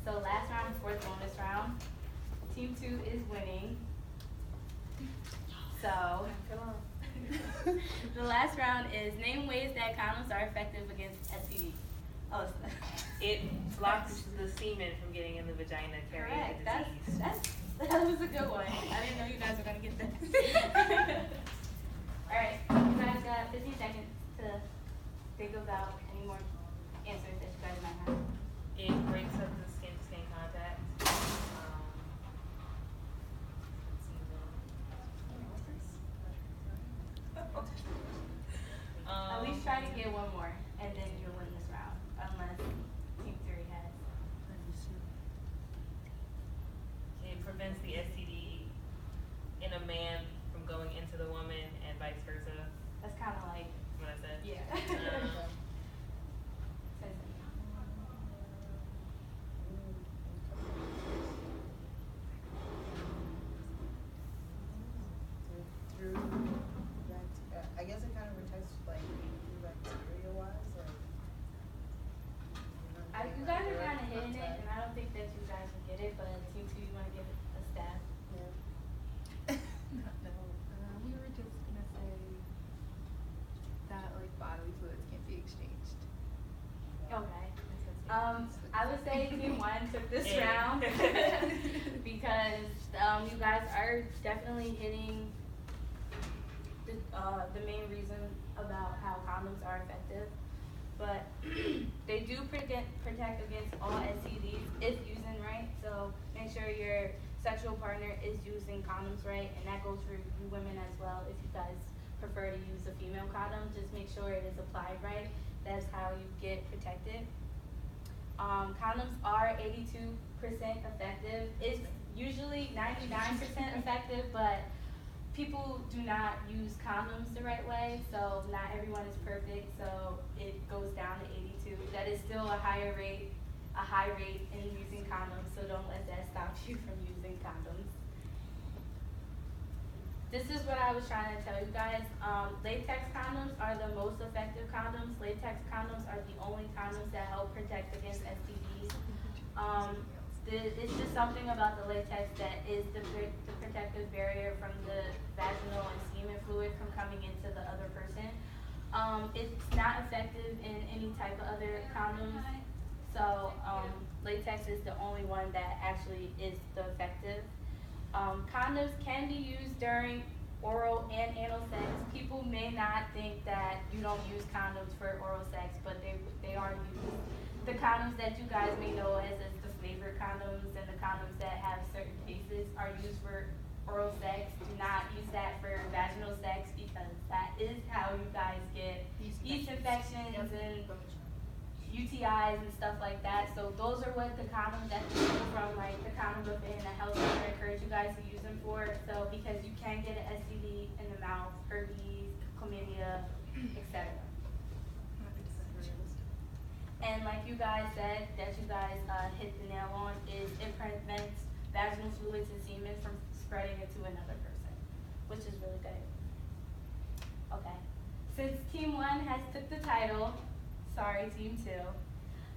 So last round, fourth bonus round. Team 2 is winning. So the last round is name ways that condoms are effective against STD. Oh, it blocks the semen from getting in the vagina, carrying the disease. That was a good one. I didn't know you guys were gonna get that. All right, you guys got 15 seconds to think about any more answers that you guys might have. It breaks up the skin-to-skin contact. At least try to get one more, and then you'll win this round, unless Team 3 has. It prevents the STD in a man from going into the woman and vice versa. That's kind of like what I said. Yeah. I guess it kind of protects like bacteria wise, like. You guys are kind of hitting it, and I don't think that you guys will get it. But Team 2, you want to give it a stab? Yeah. No. We were just gonna say that like bodily fluids can't be exchanged. Okay. I would say Team 1 took this round because you guys are definitely hitting the main reason about how condoms are effective, but they do protect against all STDs if using right. So make sure your sexual partner is using condoms right, and that goes for you women as well. If you guys prefer to use a female condom, just make sure it is applied right. That's how you get protected. Condoms are 82% effective. It's usually 99% effective, but people do not use condoms the right way, so not everyone is perfect, so it goes down to 82. That is still a high rate in using condoms, so don't let that stop you from using condoms. This is what I was trying to tell you guys. Latex condoms are the most effective condoms. Latex condoms are the only condoms that help protect against STDs. It's just something about the latex that is the protective barrier from the vaginal and semen fluid from coming into the other person. It's not effective in any type of other condoms, so latex is the only one that actually is the effective. Condoms can be used during oral and anal sex. People may not think that you don't use condoms for oral sex, but they are used. The condoms that you guys may know as the flavored condoms and the condoms that have certain cases are used for oral sex. Do not use that for vaginal sex because that is how you guys get yeast infections and UTIs and stuff like that. So those are what the condoms that you get from like the condom buffet and the health center encourage you guys to use them for. So because you can get an STD in the mouth, herpes, chlamydia, etc. And like you guys said, that you guys hit the nail on, is it prevents vaginal fluids and semen from spreading it to another person, which is really good. Okay, since Team 1 has took the title, sorry Team 2,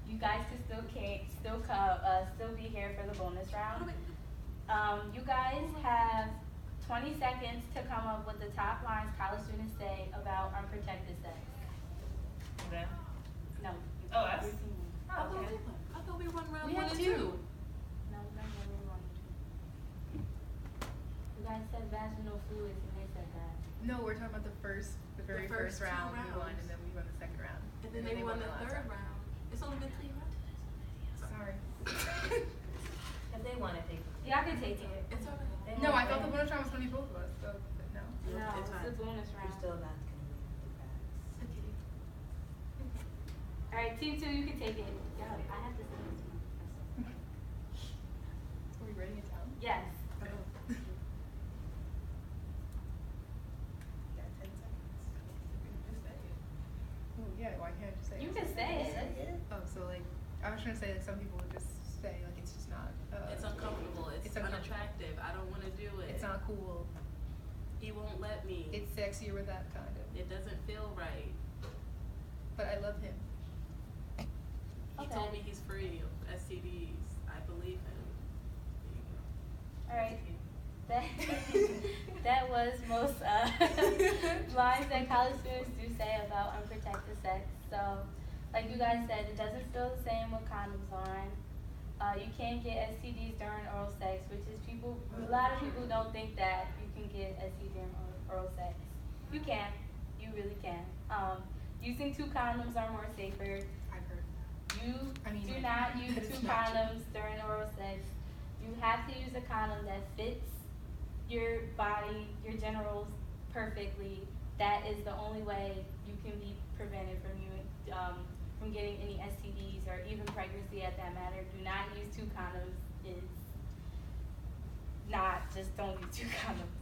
you guys can still be here for the bonus round. You guys have 20 seconds to come up with the top lines college students say about unprotected sex. Okay. No. Oh, us? Oh, okay. I thought we won round We 1 had and 2. No, we're not doing 1 and 2. You guys said vaginal fluids and they said that. No, we're talking about the very first round we won, and then we won the second round. And then they won the third round. It's only been 3 rounds. Sorry. If they want to take it. Y'all can take it. It's alright. No, I thought the bonus round was going to be both of us, so no. No, It's it's fine. a bonus round. You're still not gonna win the bags. Alright, Team 2, you can take it. Yeah, I have to send this to my professor. Are we writing it down? Yes. You got 10 seconds. You can just say it. Oh, yeah, why can't I just say You it? can say it. Say it. Oh, so like, I was trying to say like some people would just say like it's just not. It's uncomfortable. It's unattractive. I don't want to do it. It's not cool. He won't let me. It's sexier with that condom. It doesn't feel right. But I love him. He Okay. told me he's free of STDs. I belief in. All right. That that was most lines that college students do say about unprotected sex. So, like you guys said, it doesn't feel the same with condoms on. You can get STDs during oral sex, which is a lot of people don't think that you can get STD during oral sex. You can, you really can. Using 2 condoms are more safer. I've heard that. You do not use It's 2 not true. condoms during oral sex. You have to use a condom that fits your body, your genitals perfectly. That is the only way you can be prevented from getting any STDs or even pregnancy at that matter. Do not use 2 condoms. Just don't use 2 condoms.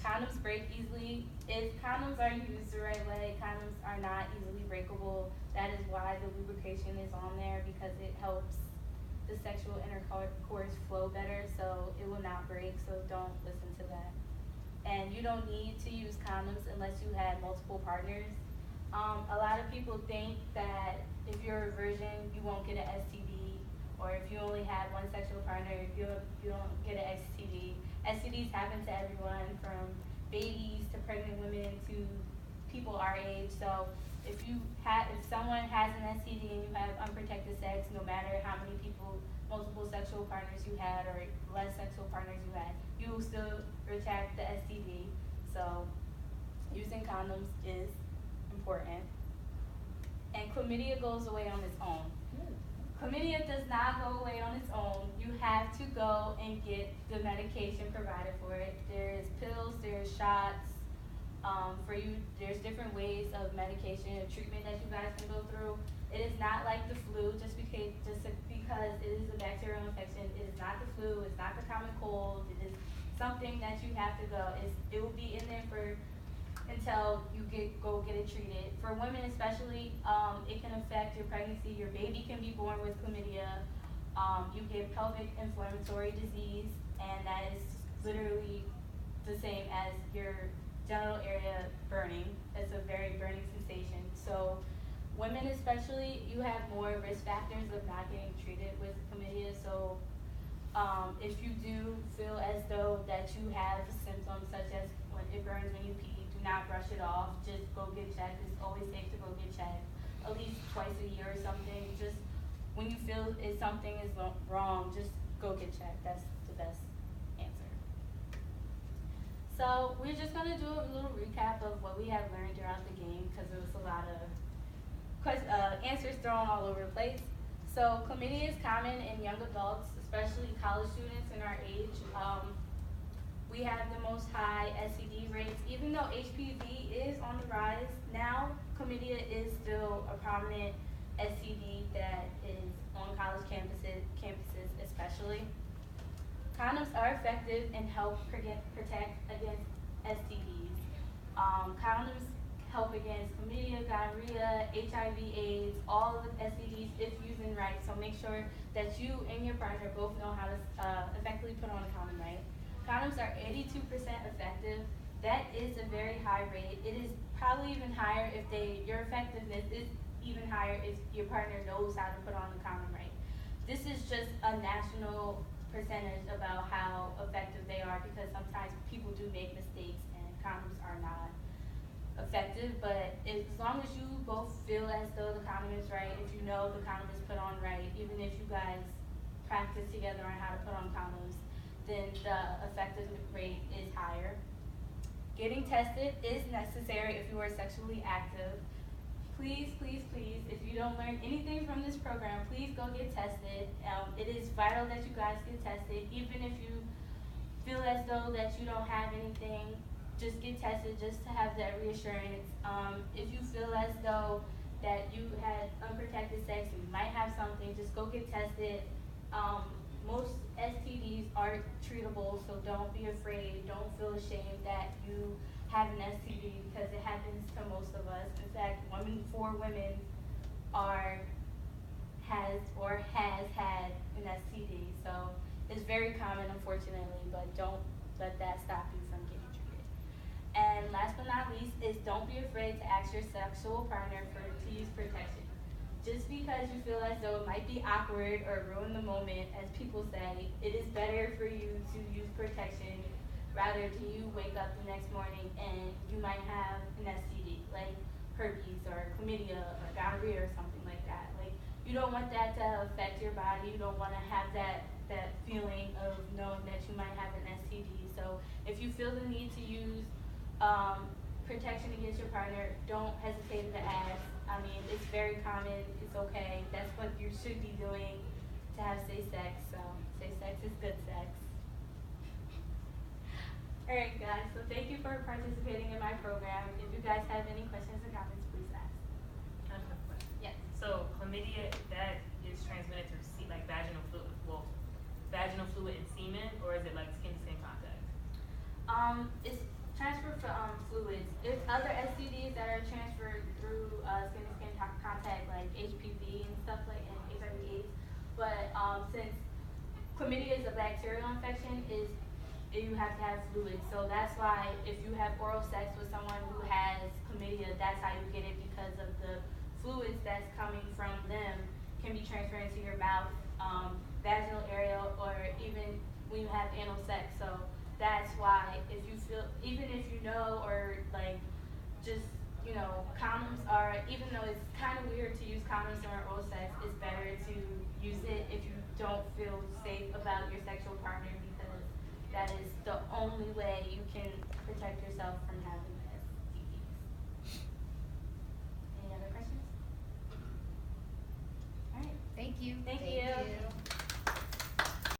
Condoms break easily. If condoms are used the right way, condoms are not easily breakable. That is why the lubrication is on there, because it helps the sexual intercourse flow better, so it will not break, so don't listen to that. And you don't need to use condoms unless you had multiple partners. A lot of people think that if you're a virgin, you won't get an STD, or if you only have one sexual partner, you don't get an STD. STDs happen to everyone, from babies to pregnant women to people our age. So if someone has an STD and you have unprotected sex, no matter how many multiple sexual partners you had or less sexual partners you had, you will still retract the STD. So using condoms is important. And chlamydia goes away on its own. Chlamydia does not go away on its own. You have to go and get the medication provided for it. There's pills, there's shots. There's different ways of medication and treatment that you guys can go through. It is not like the flu, just because it is a bacterial infection. It is not the flu, it's not the common cold. It is something that you have to go. It will be in there until you go get it treated. For women especially, it can affect your pregnancy. Your baby can be born with chlamydia. You get pelvic inflammatory disease, and that is literally the same as your genital area burning. It's a very burning sensation. So women especially, you have more risk factors of not getting treated with chlamydia. So if you do feel as though that you have symptoms such as when it burns when you pee, do not brush it off. Just go get checked. It's always safe to go get checked at least twice a year or something. Just when you feel something is wrong, just go get checked. That's the best answer. So we're just gonna do a little recap of what we have learned throughout the game, because there was a lot of answers thrown all over the place. So chlamydia is common in young adults, especially college students in our age. We have the most high STD rates. Even though HPV is on the rise now, chlamydia is still a prominent STD that is on college campuses especially. Condoms are effective and help protect against STDs. Condoms help against chlamydia, gonorrhea, HIV/AIDS, all of the STDs if used right. So make sure that you and your partner both know how to effectively put on a condom, right? Condoms are 82% effective. That is a very high rate. It is probably even higher if your effectiveness is even higher if your partner knows how to put on the condom right. This is just a national percentage about how effective they are, because sometimes people do make mistakes and condoms are not effective. But as long as you both feel as though the condom is right, if you know the condom is put on right, even if you guys practice together on how to put on condoms, then the effective rate is higher. Getting tested is necessary if you are sexually active. Please, please, please, if you don't learn anything from this program, please go get tested. It is vital that you guys get tested. Even if you feel as though that you don't have anything, just get tested just to have that reassurance. If you feel as though that you had unprotected sex and you might have something, just go get tested. Most STDs are treatable, so don't be afraid. Don't feel ashamed that you have an STD, because it happens to most of us. In fact, 1 in 4 women has had an STD. So it's very common, unfortunately, but don't let that stop you from getting treated. And last but not least is don't be afraid to ask your sexual partner to use protection. just because you feel as though it might be awkward or ruin the moment, as people say, it is better for you to use protection rather than you wake up the next morning and you might have an STD, like herpes or chlamydia or gonorrhea or something like that. Like, you don't want that to affect your body. You don't want to have that feeling of knowing that you might have an STD. So if you feel the need to use protection against your partner, don't hesitate to ask. I mean, it's very common. It's okay. That's what you should be doing to have safe sex. So safe sex is good sex. All right, guys. So thank you for participating in my program. If you guys have any questions or comments, please ask. I have a question. Yes. So chlamydia, that is transmitted through like vaginal fluid, well, vaginal fluid and semen, or is it like skin-to-skin contact? It's transferred from fluids. There's other STDs that are transferred through skin-to-skin contact, like HPV and stuff like and HIV/AIDS. But since chlamydia is a bacterial infection, you have to have fluids. So that's why if you have oral sex with someone who has chlamydia, that's how you get it, because of the fluids that's coming from them can be transferred into your mouth, vaginal area, or even when you have anal sex. So that's why if you feel, even if you know, or like just, you know, condoms are, even though it's kind of weird to use condoms during oral sex, it's better to use it if you don't feel safe about your sexual partner, because that is the only way you can protect yourself from having STDs. Any other questions? All right. Thank you. Thank you.